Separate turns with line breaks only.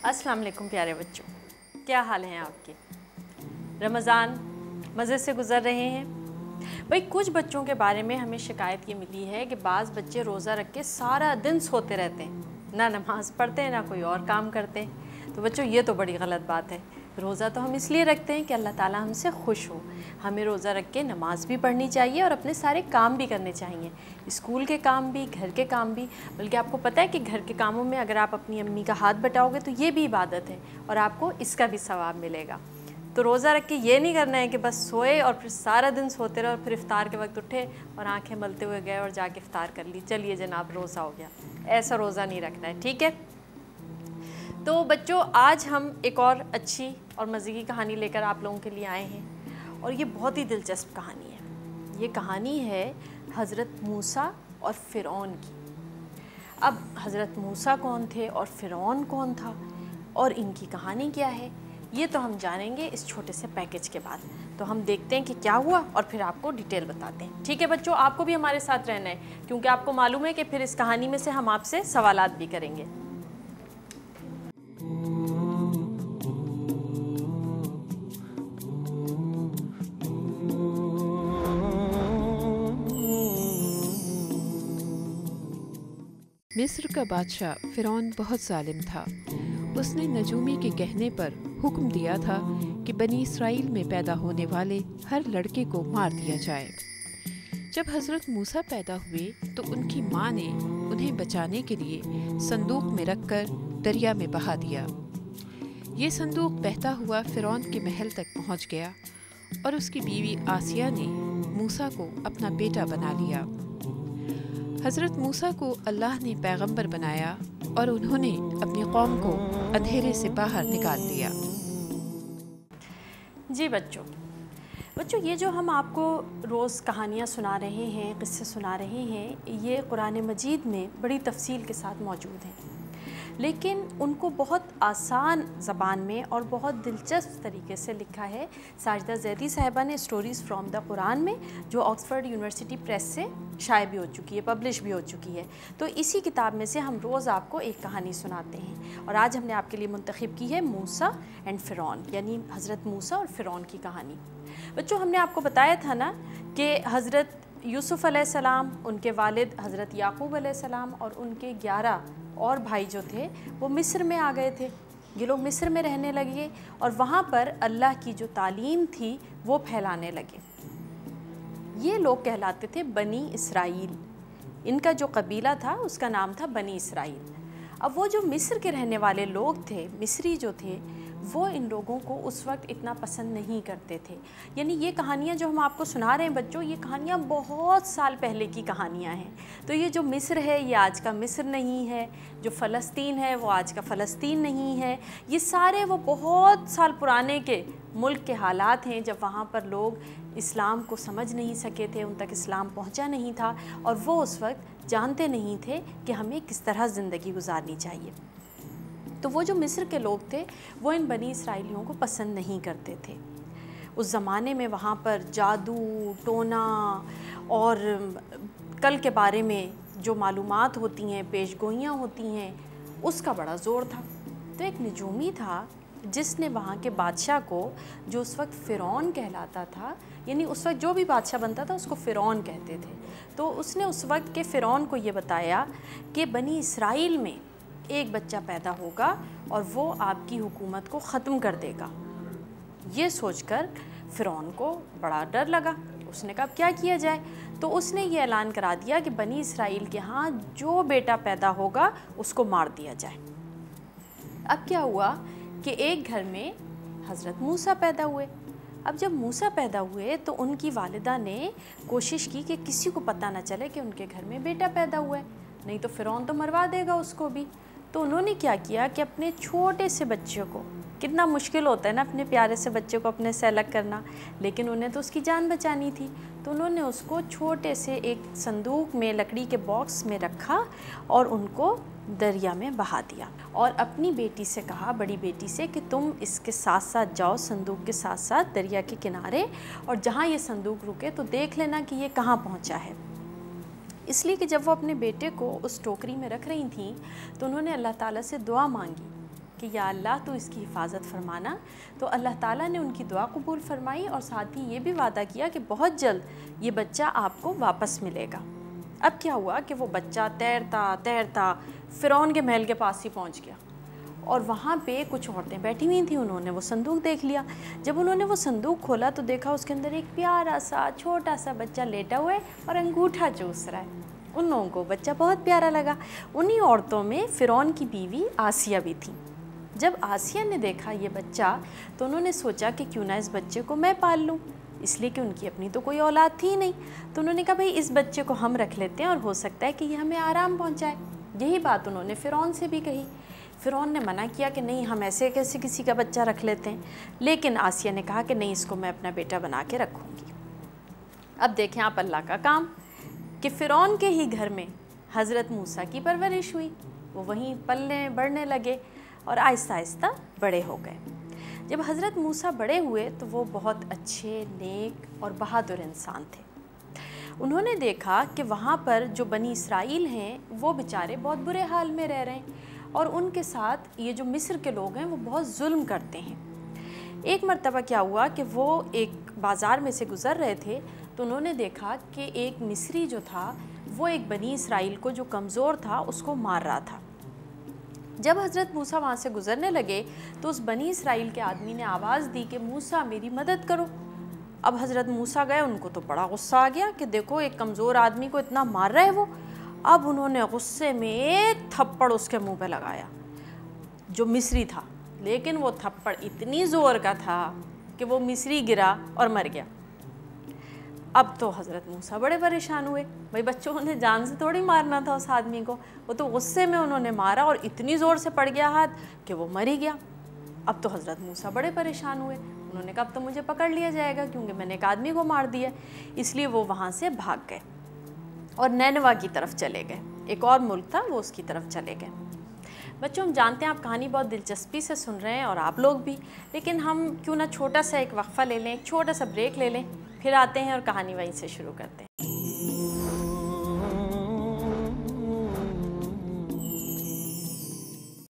अस्सलाम वालेकुम प्यारे बच्चों, क्या हाल हैं आपके। रमज़ान मज़े से गुज़र रहे हैं। भाई कुछ बच्चों के बारे में हमें शिकायत ये मिली है कि बाज़ बच्चे रोज़ा रख के सारा दिन सोते रहते हैं, ना नमाज़ पढ़ते हैं ना कोई और काम करते हैं। तो बच्चों ये तो बड़ी गलत बात है। रोज़ा तो हम इसलिए रखते हैं कि अल्लाह ताला हमसे खुश हो। हमें रोज़ा रख के नमाज़ भी पढ़नी चाहिए और अपने सारे काम भी करने चाहिए, स्कूल के काम भी, घर के काम भी। बल्कि आपको पता है कि घर के कामों में अगर आप अपनी अम्मी का हाथ बटाओगे तो ये भी इबादत है और आपको इसका भी सवाब मिलेगा। तो रोज़ा रख के ये नहीं करना है कि बस सोए और फिर सारा दिन सोते रहे और फिर इफ्तार के वक्त उठे और आंखें मलते हुए गए और जाके इफ्तार कर ली, चलिए जनाब रोज़ा हो गया। ऐसा रोज़ा नहीं रखना है, ठीक है। तो बच्चों आज हम एक और अच्छी और मज़े की कहानी लेकर आप लोगों के लिए आए हैं और ये बहुत ही दिलचस्प कहानी है। ये कहानी है हज़रत मूसा और फ़िरौन की। अब हज़रत मूसा कौन थे और फ़िरौन कौन था और इनकी कहानी क्या है, ये तो हम जानेंगे इस छोटे से पैकेज के बाद। तो हम देखते हैं कि क्या हुआ और फिर आपको डिटेल बताते हैं, ठीक है बच्चों। आपको भी हमारे साथ रहना है क्योंकि आपको मालूम है कि फिर इस कहानी में से हम आपसे सवालात भी करेंगे।
मिस्र का बादशाह फ़िरौन बहुत ज़ालिम था। उसने नजूमी के कहने पर हुक्म दिया था कि बनी इसराइल में पैदा होने वाले हर लड़के को मार दिया जाए। जब हज़रत मूसा पैदा हुए तो उनकी माँ ने उन्हें बचाने के लिए संदूक में रखकर दरिया में बहा दिया। ये संदूक बहता हुआ फ़िरौन के महल तक पहुँच गया और उसकी बीवी आसिया ने मूसा को अपना बेटा बना लिया। हज़रत मूसा को अल्लाह ने पैगंबर बनाया और उन्होंने अपनी कौम को अंधेरे से बाहर निकाल दिया।
जी बच्चों, ये जो हम आपको रोज़ कहानियाँ सुना रहे हैं, क़िस्से सुना रहे हैं, ये कुरान मजीद में बड़ी तफसील के साथ मौजूद हैं, लेकिन उनको बहुत आसान ज़बान में और बहुत दिलचस्प तरीके से लिखा है साजिदा ज़ैदी साहिबा ने स्टोरीज़ फ्रॉम द कुरान में, जो ऑक्सफोर्ड यूनिवर्सिटी प्रेस से शाये भी हो चुकी है, पब्लिश भी हो चुकी है। तो इसी किताब में से हम रोज़ आपको एक कहानी सुनाते हैं और आज हमने आपके लिए मुंतखब की है मूसा एंड फ़िरौन, यानी हज़रत मूसा और फ़िरौन की कहानी। बच्चों हमने आपको बताया था ना कि हज़रत यूसुफ़ अलैहिस्सलाम, उनके वालिद हज़रत याक़ूब अलैहिस्सलाम और उनके 11 और भाई जो थे वो मिस्र में आ गए थे। ये लोग मिस्र में रहने लगे और वहाँ पर अल्लाह की जो तालीम थी वो फैलाने लगे। ये लोग कहलाते थे बनी इसराइल। इनका जो कबीला था उसका नाम था बनी इसराइल। अब वो जो मिस्र के रहने वाले लोग थे, मिस्री जो थे, वो इन लोगों को उस वक्त इतना पसंद नहीं करते थे। यानी ये कहानियाँ जो हम आपको सुना रहे हैं बच्चों, ये कहानियाँ बहुत साल पहले की कहानियाँ हैं। तो ये जो मिस्र है ये आज का मिस्र नहीं है, जो फ़लस्तीन है वो आज का फ़लस्तीन नहीं है। ये सारे वो बहुत साल पुराने के मुल्क के हालात हैं जब वहाँ पर लोग इस्लाम को समझ नहीं सके थे, उन तक इस्लाम पहुँचा नहीं था और वो उस वक्त जानते नहीं थे कि हमें किस तरह ज़िंदगी गुजारनी चाहिए। तो वो जो मिस्र के लोग थे वो इन बनी इसराइलियों को पसंद नहीं करते थे। उस ज़माने में वहाँ पर जादू टोना और कल के बारे में जो मालूमात होती हैं, पेशगोइयाँ होती हैं, उसका बड़ा ज़ोर था। तो एक नजूमी था जिसने वहाँ के बादशाह को, जो उस वक्त फ़िरौन कहलाता था, यानी उस वक्त जो भी बादशाह बनता था उसको फ़िरौन कहते थे, तो उसने उस वक्त के फ़िरौन को ये बताया कि बनी इसराइल में एक बच्चा पैदा होगा और वो आपकी हुकूमत को ख़त्म कर देगा। ये सोचकर फ़िरौन को बड़ा डर लगा। उसने कहा क्या किया जाए, तो उसने ये ऐलान करा दिया कि बनी इसराइल के यहाँ जो बेटा पैदा होगा उसको मार दिया जाए। अब क्या हुआ कि एक घर में हज़रत मूसा पैदा हुए। अब जब मूसा पैदा हुए तो उनकी वालिदा ने कोशिश की कि किसी को पता ना चले कि उनके घर में बेटा पैदा हुआ है, नहीं तो फ़िरौन तो मरवा देगा उसको भी। तो उन्होंने क्या किया कि अपने छोटे से बच्चे को, कितना मुश्किल होता है ना अपने प्यारे से बच्चे को अपने से अलग करना, लेकिन उन्हें तो उसकी जान बचानी थी, तो उन्होंने उसको छोटे से एक संदूक में, लकड़ी के बॉक्स में रखा और उनको दरिया में बहा दिया और अपनी बेटी से कहा, बड़ी बेटी से, कि तुम इसके साथ साथ जाओ, संदूक के साथ साथ दरिया के किनारे, और जहाँ ये संदूक रुके तो देख लेना कि ये कहाँ पहुँचा है। इसलिए कि जब वो अपने बेटे को उस टोकरी में रख रही थी तो उन्होंने अल्लाह ताला से दुआ मांगी کہ یا اللہ تو اس کی حفاظت فرمانا، تو اللہ تعالیٰ نے ان کی دعا قبول فرمائی اور ساتھ ہی یہ بھی وعدہ کیا کہ بہت جلد یہ بچہ آپ کو واپس ملے گا۔ اب کیا ہوا کہ وہ بچہ تیرتا تیرتا فرعون کے محل کے پاس ہی پہنچ گیا، اور وہاں پہ کچھ عورتیں بیٹھی ہوئی تھیں، انہوں نے وہ صندوق دیکھ لیا۔ جب انہوں نے وہ صندوق کھولا تو دیکھا اس کے اندر ایک پیارا سا چھوٹا سا بچہ لیٹا ہوا ہے اور انگوٹھا چوس رہا ہے۔ ان لوگوں کو بچہ بہت پیارا لگا۔ انہی عورتوں میں فرعون کی بیوی آسیہ بھی تھی۔ جب آسیہ نے دیکھا یہ بچہ تو انہوں نے سوچا کہ کیوں نہ اس بچے کو میں پال لوں، اس لیے کہ ان کی اپنی تو کوئی اولاد تھی نہیں۔ تو انہوں نے کہا بھئی اس بچے کو ہم رکھ لیتے ہیں اور ہو سکتا ہے کہ یہ ہمیں آرام پہنچائے۔ یہی بات انہوں نے فرعون سے بھی کہی۔ فرعون نے منع کیا کہ نہیں، ہم ایسے کیسے کسی کا بچہ رکھ لیتے ہیں، لیکن آسیہ نے کہا کہ نہیں، اس کو میں اپنا بیٹا بنا کے رکھوں گی۔ اب دیکھیں آپ اللہ کا کام کہ فرعون کے ہی گھر میں حضرت موسیٰ کی پرورش ہوئی، وہ وہیں پلنے بڑھنے لگے اور آہستہ آہستہ بڑے ہو گئے۔ جب حضرت موسیٰ بڑے ہوئے تو وہ بہت اچھے، نیک اور بہادر انسان تھے۔ انہوں نے دیکھا کہ وہاں پر جو بنی اسرائیل ہیں وہ بیچارے بہت برے حال میں رہ رہے ہیں، اور ان کے ساتھ یہ جو مصر کے لوگ ہیں وہ بہت ظلم کرتے ہیں۔ ایک مرتبہ کیا ہوا کہ وہ ایک بازار میں سے گزر رہے تھے تو انہوں نے دیکھا کہ ایک مصری جو تھا وہ ایک بنی اسرائیل کو جو کمزور تھا اس کو مار رہا تھا۔ جب حضرت موسیٰ وہاں سے گزرنے لگے تو اس بنی اسرائیل کے آدمی نے آواز دی کہ موسیٰ میری مدد کرو۔ اب حضرت موسیٰ گئے، ان کو تو بڑا غصہ آ گیا کہ دیکھو ایک کمزور آدمی کو اتنا مار رہے وہ۔ اب انہوں نے غصے میں ایک تھپڑ اس کے منہ پہ لگایا جو مصری تھا، لیکن وہ تھپڑ اتنی زور کا تھا کہ وہ مصری گرا اور مر گیا۔ اب تو حضرت موسیٰ بڑے پریشان ہوئے، بھائی بچوں نے جان سے تھوڑی مارنا تھا اس آدمی کو، وہ تو غصے میں انہوں نے مارا اور اتنی زور سے پڑ گیا ہاتھ کہ وہ مر ہی گیا۔ اب تو حضرت موسیٰ بڑے پریشان ہوئے، انہوں نے کہا اب تو مجھے پکڑ لیا جائے گا کیونکہ میں نے ایک آدمی کو مار دیا، اس لیے وہ وہاں سے بھاگ گئے اور نینوا کی طرف چلے گئے۔ ایک اور ملک تھا وہ اس کی طرف چلے گئے۔ بچوں ہم جانتے ہیں آپ کہانی بہت دلچسپی سے سن رہے ہیں اور آپ لوگ بھی، لیکن ہم کیوں نہ چھوٹا سا ایک وقفہ لے لیں، ایک چھوٹا سا بریک لے لیں، پھر آتے ہیں اور کہانی وہیں سے شروع کرتے ہیں۔